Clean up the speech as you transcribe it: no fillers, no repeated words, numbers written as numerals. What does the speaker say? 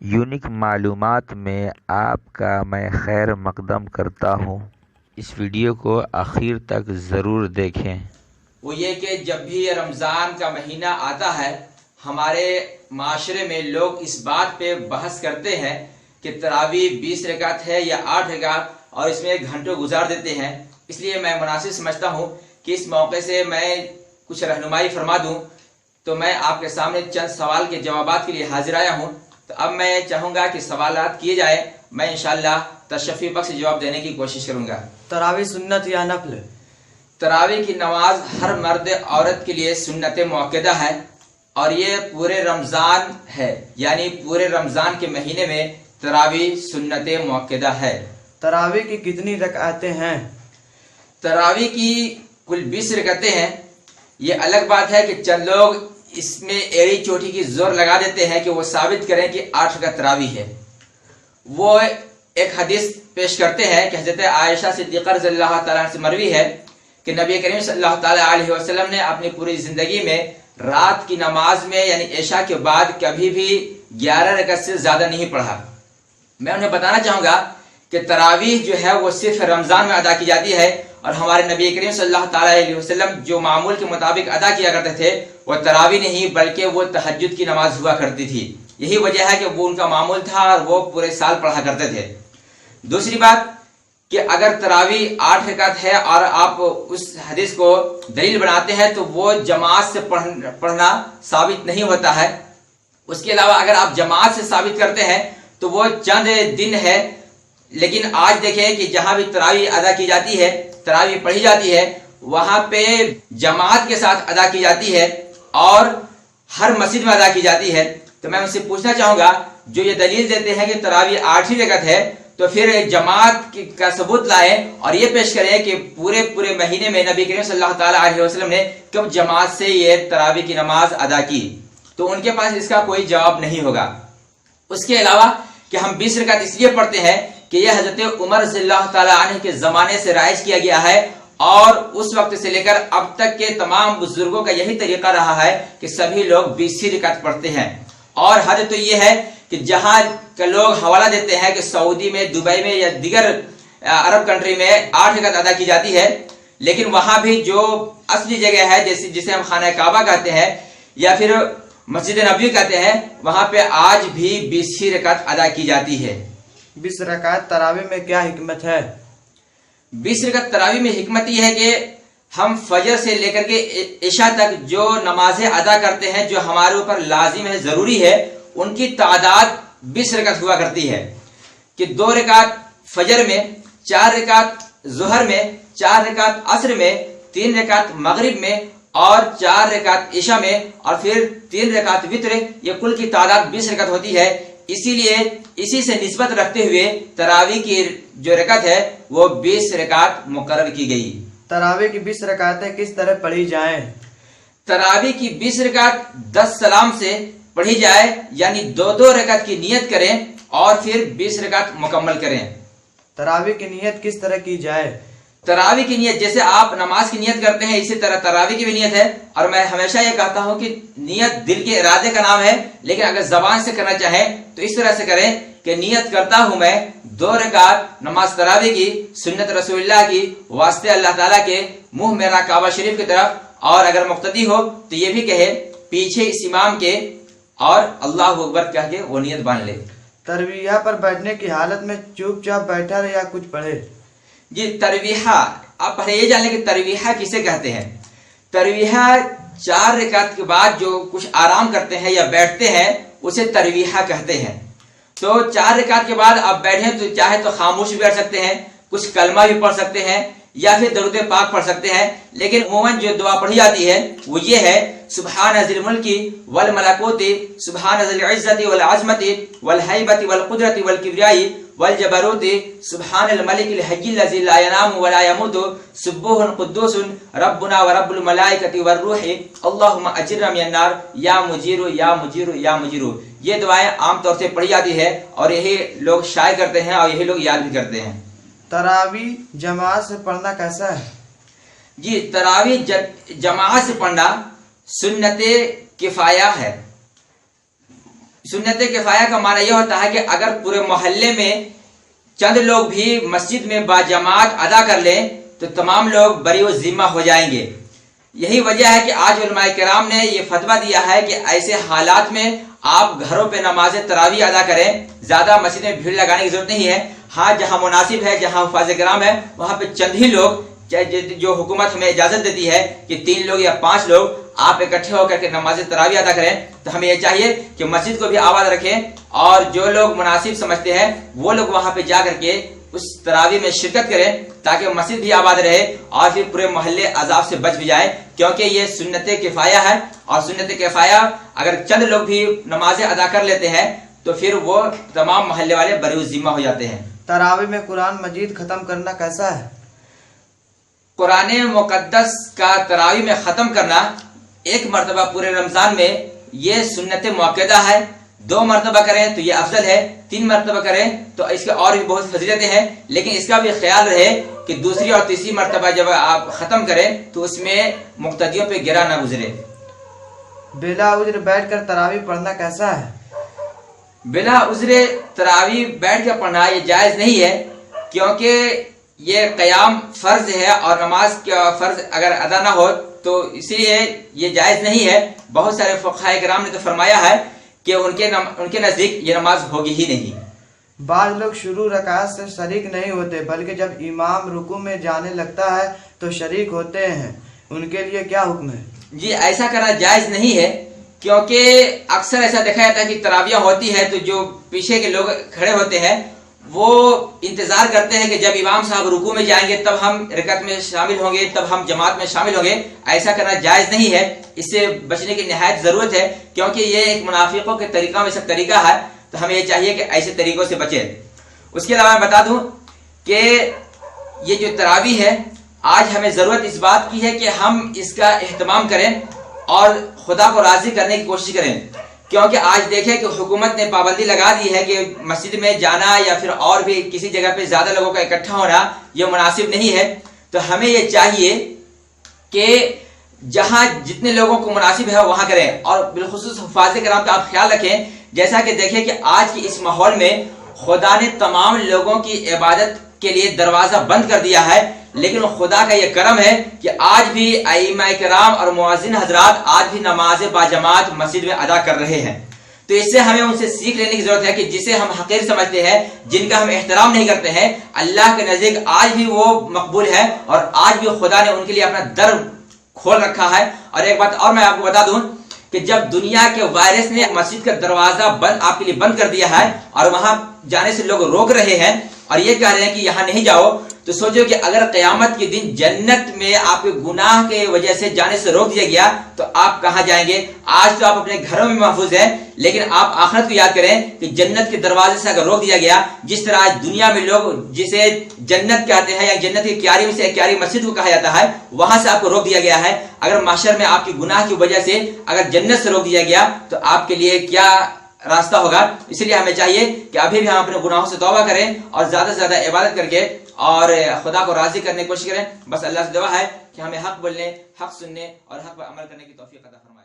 Unique معلومات میں آپ کا میں خیر مقدم کرتا ہوں۔ اس ویڈیو کو آخر تک ضرور دیکھیں۔ وہ یہ کہ جب بھی رمضان کا مہینہ آتا ہے ہمارے معاشرے میں لوگ اس بات پہ بحث کرتے ہیں کہ تراویح 20 رکعت ہے یا 8 رکعت، اور اس میں گھنٹوں گزار دیتے ہیں۔ اس لیے میں مناسب سمجھتا ہوں کہ اس موقع سے میں کچھ رہنمائی فرما دوں۔ تو میں آپ کے سامنے چند سوال کے جوابات کے لیے حاضر آیا ہوں۔ تو اب میں چاہوں گا کہ سوالات کیے جائے، میں انشاءاللہ تشفی بخش جواب دینے کی کوشش کروں گا۔ تراویح سنت یا نفل؟ تراویح کی نماز ہر مرد عورت کے لیے سنت مؤکدہ ہے، اور یہ پورے رمضان ہے، یعنی پورے رمضان کے مہینے میں تراویح سنت مؤکدہ ہے۔ تراویح کی کتنی رکعتیں ہیں؟ تراویح کی کل 20 رکعتیں ہیں۔ یہ الگ بات ہے کہ چند لوگ اس میں ایڑی چوٹی کی زور لگا دیتے ہیں کہ وہ ثابت کریں کہ 8 رکعت تراویح ہے۔ وہ ایک حدیث پیش کرتے ہیں کہ حضرت عائشہ صدیقہ رضی اللہ تعالیٰ عنہ سے مروی ہے کہ نبی کریم صلی اللہ تعالیٰ علیہ وسلم نے اپنی پوری زندگی میں رات کی نماز میں یعنی عشاء کے بعد کبھی بھی 11 رکعت سے زیادہ نہیں پڑھا۔ میں انہیں بتانا چاہوں گا کہ تراویح جو ہے وہ صرف رمضان میں ادا کی جاتی ہے، اور ہمارے نبی کریم صلی اللہ تعالیٰ علیہ وسلم جو معمول کے مطابق ادا کیا کرتے تھے وہ تراویح نہیں بلکہ وہ تہجد کی نماز ہوا کرتی تھی۔ یہی وجہ ہے کہ وہ ان کا معمول تھا اور وہ پورے سال پڑھا کرتے تھے۔ دوسری بات کہ اگر تراویح 8 رکعت ہے اور آپ اس حدیث کو دلیل بناتے ہیں تو وہ جماعت سے پڑھنا ثابت نہیں ہوتا ہے۔ اس کے علاوہ اگر آپ جماعت سے ثابت کرتے ہیں تو وہ چند دن ہے، لیکن آج دیکھیں کہ جہاں بھی تراویح ادا کی جاتی ہے، تراویح پڑھی جاتی ہے، وہاں پہ جماعت کے ساتھ ادا کی جاتی ہے اور ہر مسجد میں ادا کی جاتی ہے۔ تو میں ان سے پوچھنا چاہوں گا جو یہ دلیل دیتے ہیں کہ تراویح 8 ہی رکعت ہے، تو پھر جماعت کا ثبوت لائیں اور یہ پیش کریں کہ پورے مہینے میں نبی کریم صلی اللہ تعالیٰ علیہ وسلم نے کب جماعت سے یہ تراویح کی نماز ادا کی۔ تو ان کے پاس اس کا کوئی جواب نہیں ہوگا۔ اس کے علاوہ کہ ہم 20 رکعت اس لیے پڑھتے ہیں کہ یہ حضرت عمر رضی اللہ تعالیٰ عنہ کے زمانے سے رائج کیا گیا ہے، اور اس وقت سے لے کر اب تک کے تمام بزرگوں کا یہی طریقہ رہا ہے کہ سبھی لوگ 20 رکعت پڑھتے ہیں۔ اور حد تو یہ ہے کہ جہاں کے لوگ حوالہ دیتے ہیں کہ سعودی میں، دبئی میں یا دیگر عرب کنٹری میں 8 رکعت ادا کی جاتی ہے، لیکن وہاں بھی جو اصلی جگہ ہے جسے ہم خانہ کعبہ کہتے ہیں یا پھر مسجد نبوی کہتے ہیں، وہاں پہ آج بھی 20 ہی رکعت ادا کی جاتی ہے۔ 20 رکعت تراویح میں کیا حکمت ہے؟ 20 رکعت تراویح میں حکمت یہ ہے کہ ہم فجر سے لے کر کے عشاء تک جو نمازیں ادا کرتے ہیں جو ہمارے اوپر لازم ہے، ضروری ہے، ان کی تعداد 20 رکعت ہوا کرتی ہے۔ کہ 2 رکعت فجر میں، 4 رکعت ظہر میں، 4 رکعت عصر میں، 3 رکعت مغرب میں، اور 4 رکعت عشاء میں، اور پھر 3 رکعت وتر، یہ کل کی تعداد 20 رکعت ہوتی ہے۔ اسی لیے اسی سے نسبت رکھتے ہوئے تراویح کی جو رکعت ہے وہ 20 رکعت مقرر کی گئی۔ تراویح کی 20 رکعتیں کس طرح پڑھی جائیں؟ تراویح کی 20 رکعت 10 سلام سے پڑھی جائے، یعنی 2 رکعت کی نیت کریں اور پھر 20 رکعت مکمل کریں۔ تراویح کی نیت کس طرح کی جائے؟ تراویح کی نیت جیسے آپ نماز کی نیت کرتے ہیں اسی طرح تراویح کی بھی نیت ہے، اور میں ہمیشہ یہ کہتا ہوں کہ نیت دل کے ارادے کا نام ہے، لیکن اگر زبان سے کرنا چاہیں تو اس طرح سے کریں کہ نیت کرتا ہوں میں 2 رکعت نماز تراویح کی، سنت رسول اللہ کی، واسطے اللہ تعالیٰ کے، منہ میرا کعبہ شریف کی طرف، اور اگر مقتدی ہو تو یہ بھی کہے پیچھے اس امام کے، اور اللہ اکبر کہہ کے وہ نیت باندھ لے۔ ترویہ پر بیٹھنے کی حالت میں چپ چاپ بیٹھا رہے یا کچھ پڑھے؟ جی ترویحہ، آپ پہلے یہ جان لیں کہ ترویحہ کسے کہتے ہیں۔ ترویحہ 4 رکعت کے بعد جو کچھ آرام کرتے ہیں یا بیٹھتے ہیں اسے ترویحہ کہتے ہیں۔ تو 4 رکعت کے بعد آپ بیٹھیں تو چاہے تو خاموش بھی بیٹھ سکتے ہیں، کچھ کلمہ بھی پڑھ سکتے ہیں، یا پھر درود پاک پڑھ سکتے ہیں، لیکن عموماً جو دعا پڑھی جاتی ہے وہ یہ ہے: سبحان ذی الملک والملکوت، سبحان ذی العزت والعظمت والہیبت والقدرت والکبریاء والجبروت، سبحان الملک الحی الذی لا ینام ولا یموت، سبوح قدوس ربنا ورب الملائکۃ والروح، اللہم اجرنا من النار، یا مجیر یا مجیر یا مجیر۔ یہ دعائیں عام طور سے پڑھی جاتی ہے اور یہی لوگ شائع کرتے ہیں اور یہی لوگ یاد بھی کرتے ہیں۔ تراویح جماعت سے پڑھنا کیسا ہے؟ جی تراویح جماعت سے پڑھنا سنت کفایہ ہے۔ سنت کفایہ کا معنی یہ ہوتا ہے کہ اگر پورے محلے میں چند لوگ بھی مسجد میں باجماعت ادا کر لیں تو تمام لوگ بری و ذمہ ہو جائیں گے. یہی وجہ ہے کہ آج علماء کرام نے یہ فتویٰ دیا ہے کہ ایسے حالات میں آپ گھروں پہ نماز تراویح ادا کریں. زیادہ مسجد میں بھیڑ لگانے کی ضرورت نہیں ہے. ہاں جہاں مناسب ہے, جہاں حفاظ کرام ہے, وہاں پہ چند ہی لوگ, جو حکومت ہمیں اجازت دیتی ہے کہ 3 لوگ یا 5 لوگ آپ اکٹھے ہو کر کے نماز تراویح ادا کریں, تو ہمیں یہ چاہیے کہ مسجد کو بھی آباد رکھیں اور جو لوگ مناسب سمجھتے ہیں وہ لوگ وہاں پہ جا کر کے اس تراویح میں شرکت کریں تاکہ مسجد بھی آباد رہے اور پھر پورے محلے عذاب سے بچ بھی جائے. کیونکہ یہ سنت کفایہ ہے اور سنت کفایہ اگر چند لوگ بھی نمازیں ادا کر لیتے ہیں تو پھر وہ تمام محلے والے بری ذمہ ہو جاتے ہیں. تراویح میں قرآن مجید ختم کرنا کیسا ہے؟ قرآن مقدس کا تراویح میں ختم کرنا 1 مرتبہ پورے رمضان میں یہ سنت مؤکدہ ہے. 2 مرتبہ کریں تو یہ افضل ہے, 3 مرتبہ کریں تو اس کے اور بھی بہت فضیلتیں ہیں. لیکن اس کا بھی خیال رہے کہ دوسری اور تیسری مرتبہ جب آپ ختم کریں تو اس میں مقتدیوں پہ گرا نہ گزرے. بلا عذر بیٹھ کر تراویح پڑھنا کیسا ہے؟ بلا عذر تراویح بیٹھ کر پڑھنا یہ جائز نہیں ہے, کیونکہ یہ قیام فرض ہے اور نماز کا فرض اگر ادا نہ ہو تو اسی لیے یہ جائز نہیں ہے. بہت سارے فقہائے کرام نے تو فرمایا ہے کہ ان کے نزدیک یہ نماز ہوگی ہی نہیں. بعض لوگ شروع رکعت سے شریک نہیں ہوتے بلکہ جب امام رکوع میں جانے لگتا ہے تو شریک ہوتے ہیں, ان کے لیے کیا حکم ہے؟ جی ایسا کرنا جائز نہیں ہے, کیونکہ اکثر ایسا دیکھا جاتا ہے کہ تراویح ہوتی ہے تو جو پیچھے کے لوگ کھڑے ہوتے ہیں وہ انتظار کرتے ہیں کہ جب امام صاحب رکوع میں جائیں گے تب ہم رکعت میں شامل ہوں گے, تب ہم جماعت میں شامل ہوں گے. ایسا کرنا جائز نہیں ہے, اس سے بچنے کی نہایت ضرورت ہے کیونکہ یہ ایک منافقوں کے طریقہ میں سے طریقہ ہے, تو ہمیں یہ چاہیے کہ ایسے طریقوں سے بچیں. اس کے علاوہ میں بتا دوں کہ یہ جو تراویح ہے آج ہمیں ضرورت اس بات کی ہے کہ ہم اس کا اہتمام کریں اور خدا کو راضی کرنے کی کوشش کریں. کیونکہ آج دیکھیں کہ حکومت نے پابندی لگا دی ہے کہ مسجد میں جانا یا پھر اور بھی کسی جگہ پہ زیادہ لوگوں کا اکٹھا ہونا یہ مناسب نہیں ہے. تو ہمیں یہ چاہیے کہ جہاں جتنے لوگوں کو مناسب ہے وہاں کریں, اور بالخصوص حفاظ کرام کا آپ خیال رکھیں. جیسا کہ دیکھیں کہ آج کی اس ماحول میں خدا نے تمام لوگوں کی عبادت کے لیے دروازہ بند کر دیا ہے, لیکن خدا کا یہ کرم ہے کہ آج بھی ائمہ کرام اور مؤذن حضرات آج بھی نماز باجماعت مسجد میں ادا کر رہے ہیں. تو اس سے ہمیں ان سے سیکھ لینے کی ضرورت ہے کہ جسے ہم حقیر سمجھتے ہیں, جن کا ہم احترام نہیں کرتے ہیں, اللہ کے نزدیک آج بھی وہ مقبول ہے اور آج بھی خدا نے ان کے لیے اپنا در کھول رکھا ہے. اور ایک بات اور میں آپ کو بتا دوں کہ جب دنیا کے وائرس نے مسجد کا دروازہ بند آپ کے لیے بند کر دیا ہے اور وہاں جانے سے لوگ روک رہے ہیں اور یہ کہہ رہے ہیں کہ یہاں نہیں جاؤ, تو سوچو کہ اگر قیامت کے دن جنت میں آپ کے گناہ کے وجہ سے جانے سے روک دیا گیا تو آپ کہاں جائیں گے؟ آج تو آپ اپنے گھروں میں محفوظ ہیں, لیکن آپ آخرت کو یاد کریں کہ جنت کے دروازے سے اگر روک دیا گیا, جس طرح آج دنیا میں لوگ جسے جنت کہتے ہیں یا جنت کی کیاری میں سے کیاری مسجد کو کہا جاتا ہے, وہاں سے آپ کو روک دیا گیا ہے. اگر محشر میں آپ کے گناہ کی وجہ سے اگر جنت سے روک دیا گیا تو آپ کے لیے کیا راستہ ہوگا. اس لیے ہمیں چاہیے کہ ابھی بھی ہم اپنے گناہوں سے توبہ کریں اور زیادہ سے زیادہ عبادت کر کے اور خدا کو راضی کرنے کی کوشش کریں. بس اللہ سے دعا ہے کہ ہمیں حق بولنے, حق سننے اور حق پر عمل کرنے کی توفیق عطا فرمائے.